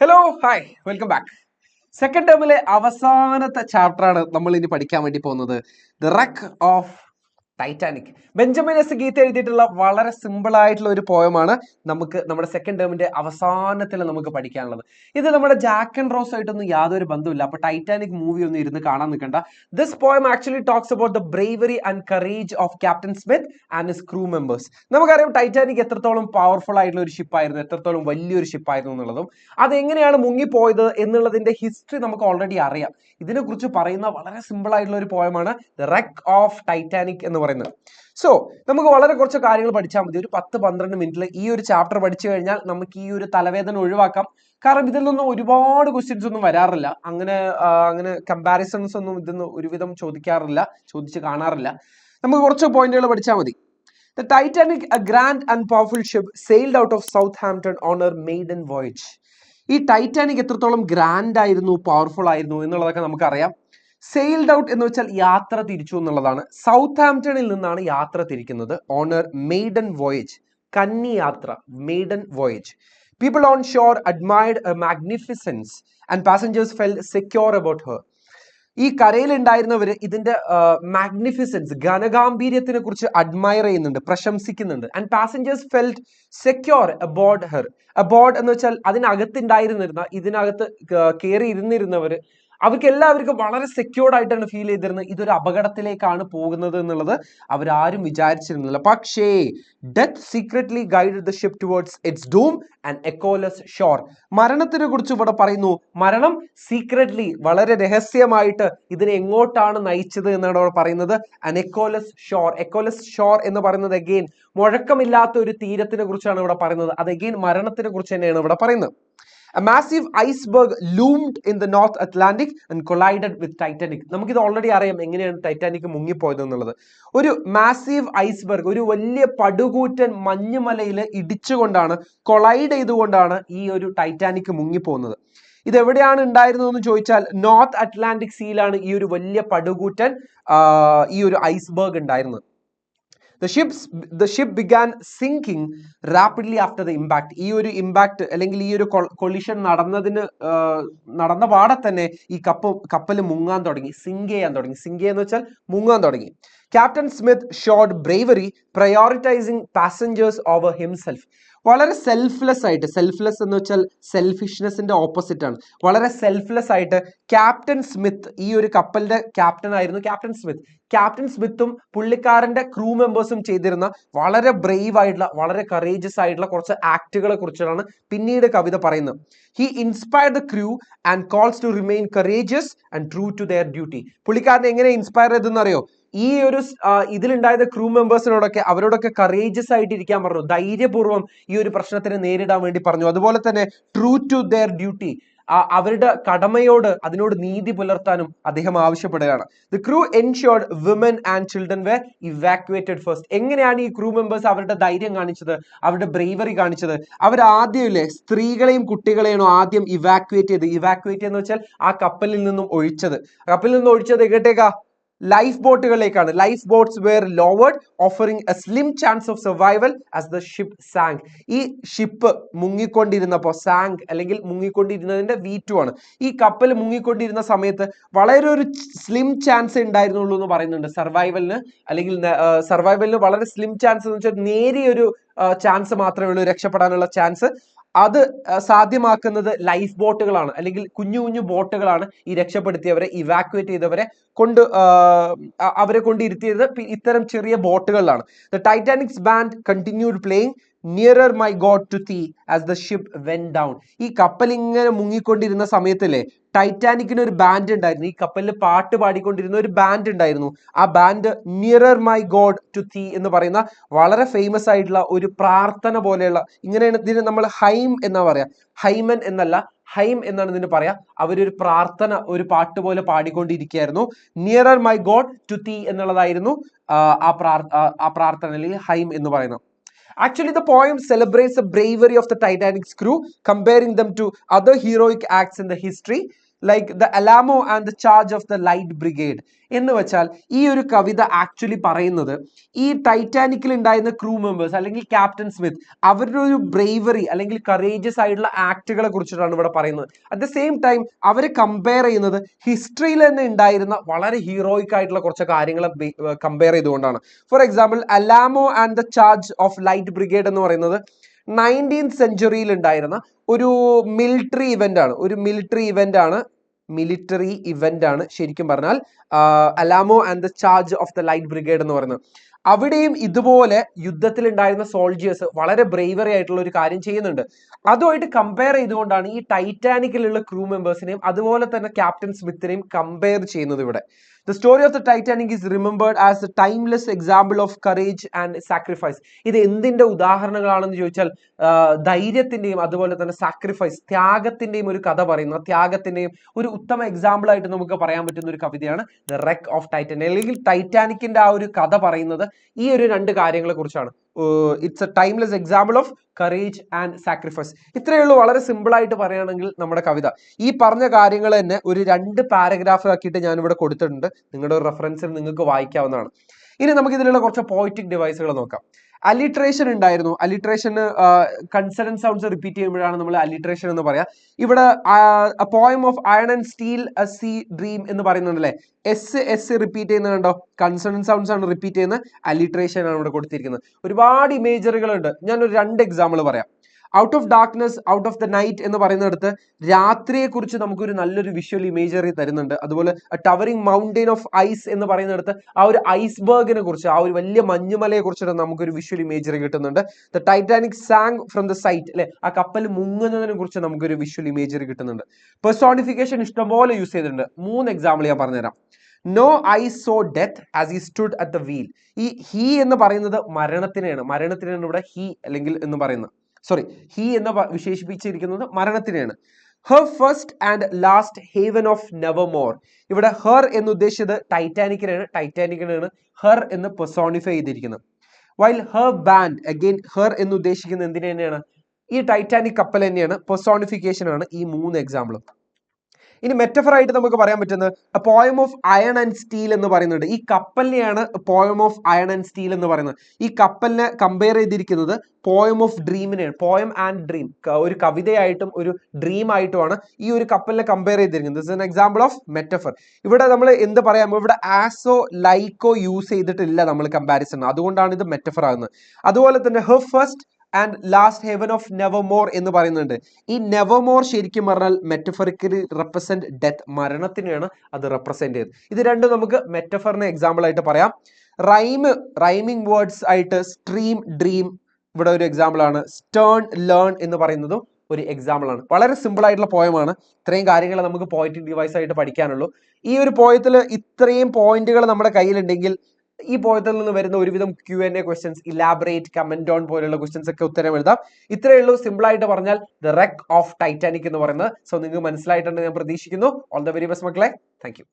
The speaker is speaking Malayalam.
Hello hi welcome back. Second ടേമിലെ അവസാനത്തെ ചാപ്റ്ററാണ് നമ്മൾ ഇനി പഠിക്കാൻ വേണ്ടി പോകുന്നത്. The wreck of Titanic. Benjamin S ഗീത്ത് എഴുതിയിട്ടുള്ള വളരെ സിമ്പിൾ ആയിട്ടുള്ള ഒരു പോയമാണ് നമുക്ക് നമ്മുടെ സെക്കൻഡ് ടേമിന്റെ അവസാനത്തിൽ നമുക്ക് പഠിക്കാനുള്ളത്. ഇത് നമ്മുടെ ജാക്ക് ആൻഡ് റോസ് ആയിട്ടൊന്നും യാതൊരു ബന്ധമില്ല. അപ്പൊ ടൈറ്റാനിക് മൂവി ഒന്നും ഇരുന്ന് കാണാൻ നിൽക്കണ്ട. This poem actually talks about the bravery and courage of captain Smith and his crew members. നമുക്കറിയാം ടൈറ്റാനിക് എത്രത്തോളം പവർഫുൾ ആയിട്ടുള്ള ഒരു ഷിപ്പായിരുന്നു, എത്രത്തോളം വലിയൊരു ഷിപ്പായിരുന്നു എന്നുള്ളതും അതെങ്ങനെയാണ് മുങ്ങിപ്പോയത് എന്നുള്ളതിന്റെ ഹിസ്റ്ററി നമുക്ക് ഓൾറെഡി അറിയാം. ഇതിനെക്കുറിച്ച് പറയുന്ന വളരെ സിമ്പിൾ ആയിട്ടുള്ള ഒരു പോയമാണ് ദ റെക്ക് ഓഫ് ടൈറ്റാനിക് എന്ന് പറയുന്നത്. സോ നമുക്ക് വളരെ കുറച്ച് കാര്യങ്ങൾ പഠിച്ചാൽ മതി. ഒരു 10-12 മിനിറ്റിൽ ഈ ഒരു ചാപ്റ്റർ പഠിച്ചു കഴിഞ്ഞാൽ നമുക്ക് ഈ ഒരു തലവേദന ഒഴിവാക്കാം. കാരണം ഇതിൽ നിന്നും ഒരുപാട് ക്വസ്റ്റ്യൻസ് ഒന്നും വരാറില്ല. അങ്ങനെ കമ്പാരിസൺസ് ഒന്നും ഇതിന്ന് ഒരുവിധം ചോദിച്ച് കാണാറില്ല. നമുക്ക് കുറച്ച് പോയിന്റുകൾ പഠിച്ചാൽ മതി. The Titanic, a grand and powerful ship, sailed out of Southampton on her maiden voyage. ഈ ടൈറ്റാനിക് എത്രത്തോളം ഗ്രാൻഡ് ആയിരുന്നു, പവർഫുൾ ആയിരുന്നു എന്നുള്ളതൊക്കെ നമുക്കറിയാം. സെയിൽഡ് ഔട്ട് എന്ന് വെച്ചാൽ യാത്ര തിരിച്ചു എന്നുള്ളതാണ്. സൗത്ത് ആംപ്ടണിൽ നിന്നാണ് യാത്ര തിരിക്കുന്നത്. ഓണർ മെയ്ഡൻ വോയേജ്, കന്നി യാത്ര, maiden voyage. People on shore admired a magnificence and passengers felt secure about her. ഈ കരയിൽ ഉണ്ടായിരുന്നവർ ഇതിന്റെ മാഗ്നിഫിസൻസ്, ഘനഗാംഭീര്യത്തിനെ കുറിച്ച് അഡ്മയർ ചെയ്യുന്നുണ്ട്, പ്രശംസിക്കുന്നുണ്ട്. And passengers felt secure aboard her. Aboard എന്ന് വെച്ചാൽ ഇതിനകത്ത് കയറി ഇരുന്നിരുന്നവർ, അവർക്ക് എല്ലാവർക്കും വളരെ സെക്യൂർഡ് ആയിട്ടാണ് ഫീൽ ചെയ്തിരുന്നത്. ഇതൊരു അപകടത്തിലേക്കാണ് പോകുന്നത് എന്നുള്ളത് അവരാരും വിചാരിച്ചിരുന്നില്ല. പക്ഷേ death secretly guided the ship towards its doom and echoless shore. മരണത്തിനെ കുറിച്ച് ഇവിടെ പറയുന്നു. മരണം സീക്രറ്റ്ലി, വളരെ രഹസ്യമായിട്ട് ഇതിനെ എങ്ങോട്ടാണ് നയിച്ചത് എന്നാണ് ഇവിടെ പറയുന്നത്. And echoless shore. Echoless shore എന്ന് പറയുന്നത് അഗെയിൻ മുഴക്കമില്ലാത്ത ഒരു തീരത്തിനെ കുറിച്ചാണ് ഇവിടെ പറയുന്നത്. അത് അഗെയിൻ മരണത്തിനെ കുറിച്ച് തന്നെയാണ് ഇവിടെ പറയുന്നത്. A massive iceberg loomed in the North Atlantic and collided with Titanic. നമുക്കിത് ഓൾറെഡി അറിയാം എങ്ങനെയാണ് ടൈറ്റാനിക് മുങ്ങിപ്പോയത് എന്നുള്ളത്. ഒരു മാസീവ് ഐസ്ബർഗ്, ഒരു വലിയ പടുകൂറ്റൻ മഞ്ഞുമലയിൽ ഇടിച്ചുകൊണ്ടാണ്, കൊളൈഡ് ചെയ്തുകൊണ്ടാണ് ഈ ഒരു ടൈറ്റാനിക് മുങ്ങിപ്പോകുന്നത്. ഇത് എവിടെയാണ് ഉണ്ടായിരുന്നതെന്ന് ചോദിച്ചാൽ നോർത്ത് അറ്റ്ലാന്റിക് സീയിലാണ് ഈ ഒരു വലിയ പടുകൂറ്റൻ ഈ ഒരു ഐസ്ബർഗ് ഉണ്ടായിരുന്നത്. The ship began sinking rapidly after the impact. ഈ ഒരു ഇമ്പാക്ട് അല്ലെങ്കിൽ ഈ ഒരു കൊളിഷൻ നടന്ന പാടെ തന്നെ ഈ കപ്പൽ മുങ്ങാൻ തുടങ്ങി, സിങ്ക് എന്ന് വെച്ചാൽ മുങ്ങാൻ തുടങ്ങി. Captain Smith showed bravery, prioritizing passengers over himself. വളരെ സെൽഫ്ലെസ് ആയിട്ട്, സെൽഫ്ലെസ് എന്ന് വെച്ചാൽ സെൽഫിഷ്നെസിന്റെ ഓപ്പോസിറ്റ് ആണ്. വളരെ സെൽഫ്ലെസ് ആയിട്ട് ക്യാപ്റ്റൻ സ്മിത്ത്, ഈ ഒരു കപ്പലിന്റെ ക്യാപ്റ്റൻ ആയിരുന്നു ക്യാപ്റ്റൻ സ്മിത്തും പുള്ളിക്കാരന്റെ ക്രൂ മെമ്പേഴ്സും ചെയ്തിരുന്ന വളരെ ബ്രേവ് ആയിട്ടുള്ള, വളരെ കറേജസ് ആയിട്ടുള്ള കുറച്ച് ആക്ടുകളെ കുറിച്ചാണ് പിന്നീട് കവിത പറയുന്നത്. He inspired the crew and calls to remain courageous and true to their duty. പുള്ളിക്കാരനെ എങ്ങനെ ഇൻസ്പയർ ചെയ്തെന്ന് അറിയോ? ഈ ഒരു ഇതിലുണ്ടായത് ക്രൂ മെമ്പേഴ്സിനോടൊക്കെ, അവരോടൊക്കെ കറേജസ് ആയിട്ട് ഇരിക്കാൻ പറഞ്ഞു, ധൈര്യപൂർവ്വം ഈ ഒരു പ്രശ്നത്തിനെ നേരിടാൻ വേണ്ടി പറഞ്ഞു. അതുപോലെ തന്നെ ട്രൂ ടു ദെയർ ഡ്യൂട്ടി, അവരുടെ കടമയോട്, അതിനോട് നീതി പുലർത്താനും അദ്ദേഹം ആവശ്യപ്പെടുകയാണ്. The crew ensured women and children were evacuated first. എങ്ങനെയാണ് ഈ ക്രൂ മെമ്പേഴ്സ് അവരുടെ ധൈര്യം കാണിച്ചത്, അവരുടെ ബ്രേവറി കാണിച്ചത്? അവർ ആദ്യമല്ലേ സ്ത്രീകളെയും കുട്ടികളെയും ആദ്യം ഇവാക്യുവേറ്റ് എന്ന് വെച്ചാൽ ആ കപ്പലിൽ നിന്നും ഒഴിച്ചത് എങ്ങോട്ടേക്കാ? ലൈഫ് ബോട്ടുകളിലേക്കാണ്. Life boats were lowered, offering a slim chance of survival as the ship sank. ഈ ഷിപ്പ് മുങ്ങിക്കൊണ്ടിരുന്നപ്പോൾ, സാങ്ക് അല്ലെങ്കിൽ മുങ്ങിക്കൊണ്ടിരുന്നതിന്റെ V2 ആണ്. ഈ കപ്പൽ മുങ്ങിക്കൊണ്ടിരുന്ന സമയത്ത് വളരെ ഒരു സ്ലിം ചാൻസ് ഉണ്ടായിരുന്നുള്ളൂ എന്ന് പറയുന്നുണ്ട് സർവൈവലിന് വളരെ സ്ലിം ചാൻസ് എന്ന് വെച്ചാൽ നേരിയൊരു ചാൻസ് മാത്രമേ ഉള്ളൂ രക്ഷപ്പെടാനുള്ള ചാൻസ്. അത് സാധ്യമാക്കുന്നത് ലൈഫ് ബോട്ടുകളാണ്, അല്ലെങ്കിൽ കുഞ്ഞു കുഞ്ഞു ബോട്ടുകളാണ് ഈ രക്ഷപ്പെടുത്തിയവരെ, ഇവാക്യുവേറ്റ് ചെയ്തവരെ അവരെ കൊണ്ടിരുത്തിയത് ഇത്തരം ചെറിയ ബോട്ടുകളിലാണ്. The Titanic's band continued playing nearer my God to thee as the ship went down. ഈ കപ്പൽ ഇങ്ങനെ മുങ്ങിക്കൊണ്ടിരുന്ന സമയത്തല്ലേ ടൈറ്റാനിക്കിന് ഒരു ബാൻഡ് ഉണ്ടായിരുന്നു. ഈ കപ്പലിൽ പാട്ട് പാടിക്കൊണ്ടിരുന്ന ഒരു ബാൻഡ് ഉണ്ടായിരുന്നു. ആ band nearer my God to thee എന്ന് പറയുന്ന വളരെ ഫേമസ് ആയിട്ടുള്ള ഒരു പ്രാർത്ഥന പോലെയുള്ള, ഇങ്ങനെയാണ് ഇതിന് നമ്മൾ ഹൈം എന്നാ പറയാ, ഹൈമൻ എന്നല്ല, ഹൈം എന്നാണ് ഇതിന് പറയാ. അവരൊരു പ്രാർത്ഥന, ഒരു പാട്ട് പോലെ പാടിക്കൊണ്ടിരിക്കുകയായിരുന്നു. നിയറർ മൈ ഗോഡ് ടു തീ എന്നുള്ളതായിരുന്നു ആ പ്രാർത്ഥന അല്ലെങ്കിൽ ഹൈം എന്ന് പറയുന്നത്. Actually, the poem celebrates the bravery of the Titanic's crew, comparing them to other heroic acts in the history, like the Alamo and the charge of the light brigade എന്ന് വെച്ചാൽ ഈ ഒരു കവിത ആക്ച്വലി പറയുന്നത് ഈ ടൈറ്റാനിക്കിൽ ഉണ്ടായിരുന്ന ക്രൂ മെമ്പേഴ്സ് അല്ലെങ്കിൽ ക്യാപ്റ്റൻ സ്മിത്ത് അവരുടെ ഒരു ബ്രേവറി അല്ലെങ്കിൽ കറേജസ് ആയിട്ടുള്ള ആക്ടുകളെ കുറിച്ചിട്ടാണ് ഇവിടെ പറയുന്നത്. അറ്റ് ദ സെയിം ടൈം അവർ കമ്പയർ ചെയ്യുന്നത് ഹിസ്റ്ററിയിൽ തന്നെ ഉണ്ടായിരുന്ന വളരെ ഹീറോയിക് ആയിട്ടുള്ള കുറച്ച് കാര്യങ്ങളെ കമ്പയർ ചെയ്തുകൊണ്ടാണ്. For example Alamo and the charge of light brigade എന്ന് പറയുന്നത് 19th സെഞ്ചുറിയിൽ ഉണ്ടായിരുന്ന ഒരു മിലിറ്ററി ഇവന്റ് ആണ് ശരിക്കും പറഞ്ഞാൽ Alamo and the charge of the light brigade എന്ന് പറയുന്നത്. അവിടെയും ഇതുപോലെ യുദ്ധത്തിൽ ഉണ്ടായിരുന്ന സോൾജിയേഴ്സ് വളരെ ബ്രേവറി ആയിട്ടുള്ള ഒരു കാര്യം ചെയ്യുന്നുണ്ട്. അതുമായിട്ട് കമ്പയർ ചെയ്തുകൊണ്ടാണ് ഈ ടൈറ്റാനിക്കിലുള്ള ക്രൂ മെമ്പേഴ്സിനെയും അതുപോലെ തന്നെ ക്യാപ്റ്റൻ സ്മിത്തിനെയും കമ്പയർ ചെയ്യുന്നത് ഇവിടെ. The story of the Titanic is remembered as a timeless example of courage and sacrifice. ഇത് എന്തിന്റെ ഉദാഹരണങ്ങളാണെന്ന് ചോദിച്ചാൽ ധൈര്യത്തിന്റെയും അതുപോലെ തന്നെ സാക്രിഫൈസ്, ത്യാഗത്തിന്റെയും ഒരു കഥ പറയുന്ന, ത്യാഗത്തിന്റെയും ഒരു ഉത്തമ എക്സാമ്പിൾ ആയിട്ട് നമുക്ക് പറയാൻ പറ്റുന്ന ഒരു കവിതയാണ് ദ റെക്ക് ഓഫ് ടൈറ്റാനിക്. അല്ലെങ്കിൽ ടൈറ്റാനിക്കിന്റെ ആ ഒരു കഥ പറയുന്നത് ഈ ഒരു രണ്ട് കാര്യങ്ങളെ കുറിച്ചാണ്. It's A timeless example of courage and sacrifice. ഇത്രയേ ഉള്ളൂ. വളരെ സിമ്പിൾ ആയിട്ട് പറയുകയാണെങ്കിൽ നമ്മുടെ കവിത ഈ പറഞ്ഞ കാര്യങ്ങൾ തന്നെ ഒരു 2 പാരഗ്രാഫ് ആക്കിയിട്ട് ഞാൻ ഇവിടെ കൊടുത്തിട്ടുണ്ട്. നിങ്ങളുടെ ഒരു റെഫറൻസിൽ നിങ്ങൾക്ക് വായിക്കാവുന്നതാണ്. ഇനി നമുക്ക് ഇതിലുള്ള കുറച്ച് പോയറ്റിക് ഡിവൈസുകൾ നോക്കാം. അലിട്രേഷൻ ഉണ്ടായിരുന്നു. അലിട്രേഷന് കൺസണന്റ് സൗണ്ട്സ് റിപ്പീറ്റ് ചെയ്യുമ്പോഴാണ് നമ്മൾ അലിട്രേഷൻ എന്ന് പറയാം. ഇവിടെ poem of iron and steel a sea dream എന്ന് പറയുന്നുണ്ടല്ലേ, എസ് റിപ്പീറ്റ് ചെയ്യുന്നത് കണ്ടോ, കൺസണന്റ് സൗണ്ട്സ് ആണ് റിപ്പീറ്റ് ചെയ്യുന്നത്, അലിട്രേഷൻ ആണ് ഇവിടെ കൊടുത്തിരിക്കുന്നത്. ഒരുപാട് ഇമേജറികളുണ്ട്. ഞാനൊരു 2 എക്സാമ്പിൾ പറയാം. Out of darkness out of the night എന്ന് പറയുന്നിടത്ത് രാത്രിയെ കുറിച്ച് നമുക്കൊരു നല്ലൊരു വിഷ്വൽ ഇമേജറി തരുന്നുണ്ട്. അതുപോലെ ടവറിംഗ് മൗണ്ടെയിൻ ഓഫ് ഐസ് എന്ന് പറയുന്നിടത്ത് ആ ഒരു ഐസ്ബർഗിനെ കുറിച്ച്, ആ ഒരു വലിയ മഞ്ഞുമലയെ കുറിച്ചിട്ട് നമുക്കൊരു വിഷ്വൽ ഇമേജറി കിട്ടുന്നുണ്ട്. The Titanic sank from the sight അല്ലെ, ആ കപ്പൽ മുങ്ങുന്നതിനെ കുറിച്ച് നമുക്കൊരു വിഷ്വൽ ഇമേജറി കിട്ടുന്നുണ്ട്. പെർസോണിഫിക്കേഷൻ ഇഷ്ടംപോലെ യൂസ് ചെയ്തിട്ടുണ്ട്. 3 എക്സാമ്പിൾ ഞാൻ പറഞ്ഞുതരാം. No I saw death as he stood at the wheel. ഈ ഹി എന്ന് പറയുന്നത് മരണത്തിനാണ് ഇവിടെ ഹി അല്ലെങ്കിൽ എന്ന് പറയുന്നത്. ഹി എന്ന് വിശേഷിപ്പിച്ചിരിക്കുന്നത് മരണത്തിനെയാണ്. Her first and last haven of never more. ഇവിടെ ഹെർ എന്ന് ഉദ്ദേശിച്ചത് ടൈറ്റാനിക്കിനാണ് ഹെർ എന്ന് പെർസോണിഫൈ ചെയ്തിരിക്കുന്നത്. While her band, again her എന്ന് ഉദ്ദേശിക്കുന്നത് എന്തിനു തന്നെയാണ്, ഈ ടൈറ്റാനിക് കപ്പൽ തന്നെയാണ്. പെർസോണിഫിക്കേഷൻ ആണ് ഈ 3 എക്സാമ്പിളും. ഇനി മെറ്റഫർ ആയിട്ട് നമുക്ക് പറയാൻ പറ്റുന്നത് poem of iron and steel എന്ന് പറയുന്നുണ്ട്. ഈ കപ്പലിനെയാണ് poem of iron and steel എന്ന് പറയുന്നത്. ഈ കപ്പലിനെ കമ്പയർ ചെയ്തിരിക്കുന്നത് പോയം ഓഫ് ഡ്രീമിനെയാണ്. പോയം ആൻഡ് ഡ്രീം, ഒരു കവിതയായിട്ടും ഒരു ഡ്രീം ആയിട്ടുമാണ് ഈ ഒരു കപ്പലിനെ കമ്പയർ ചെയ്തിരിക്കുന്നത്. This is an example of metaphor. ഇവിടെ നമ്മൾ എന്ത് പറയാമോ, ഇവിടെ ആസോ ലൈക്കോ യൂസ് ചെയ്തിട്ടില്ല നമ്മൾ കമ്പാരിസൺ, അതുകൊണ്ടാണ് ഇത് മെറ്റഫർ ആകുന്നത്. അതുപോലെ തന്നെ her first and last heaven of never more എന്ന് പറയുന്നുണ്ട്. ഈ നെവർ മോർ ശരിക്കും പറഞ്ഞാൽ മെറ്റഫറിക്കലി റെപ്രസെന്റ് ഡെത്ത്, മരണത്തിനെയാണ് അത് റെപ്രസെന്റ് ചെയ്തത്. ഇത് രണ്ടും നമുക്ക് മെറ്റഫറിന് എക്സാമ്പിൾ ആയിട്ട് പറയാം. റൈമിംഗ് വേർഡ്സ് ആയിട്ട് സ്ട്രീം, ഡ്രീം ഇവിടെ ഒരു എക്സാമ്പിൾ ആണ്. സ്റ്റേൺ, ലേൺ എന്ന് പറയുന്നതും ഒരു എക്സാമ്പിൾ ആണ്. വളരെ സിമ്പിൾ ആയിട്ടുള്ള പോയമാണ്. ഇത്രയും കാര്യങ്ങൾ നമുക്ക് പോയറ്റിക് ഡിവൈസ് ആയിട്ട് പഠിക്കാനുള്ളൂ. ഈ ഒരു പോയത്തിൽ ഇത്രയും പോയിന്റുകൾ നമ്മുടെ കയ്യിലുണ്ടെങ്കിൽ ഈ പോയത്തിൽ നിന്ന് വരുന്ന ഒരുവിധം Q&A questions, elaborate, comment on പോലുള്ള ക്വസ്റ്റ്യൻസ് ഒക്കെ ഉത്തരം എഴുതാം. ഇത്രയേ ഉള്ളൂ. സിമ്പിൾ ആയിട്ട് പറഞ്ഞാൽ ദ റെക്ക് ഓഫ് ടൈറ്റാനിക് എന്ന് പറയുന്നത്. സോ നിങ്ങൾക്ക് മനസ്സിലായിട്ടുണ്ട് ഞാൻ പ്രതീക്ഷിക്കുന്നു. ഓൾ ദ വെരി ബെസ്റ്റ് മക്കളെ. Thank you.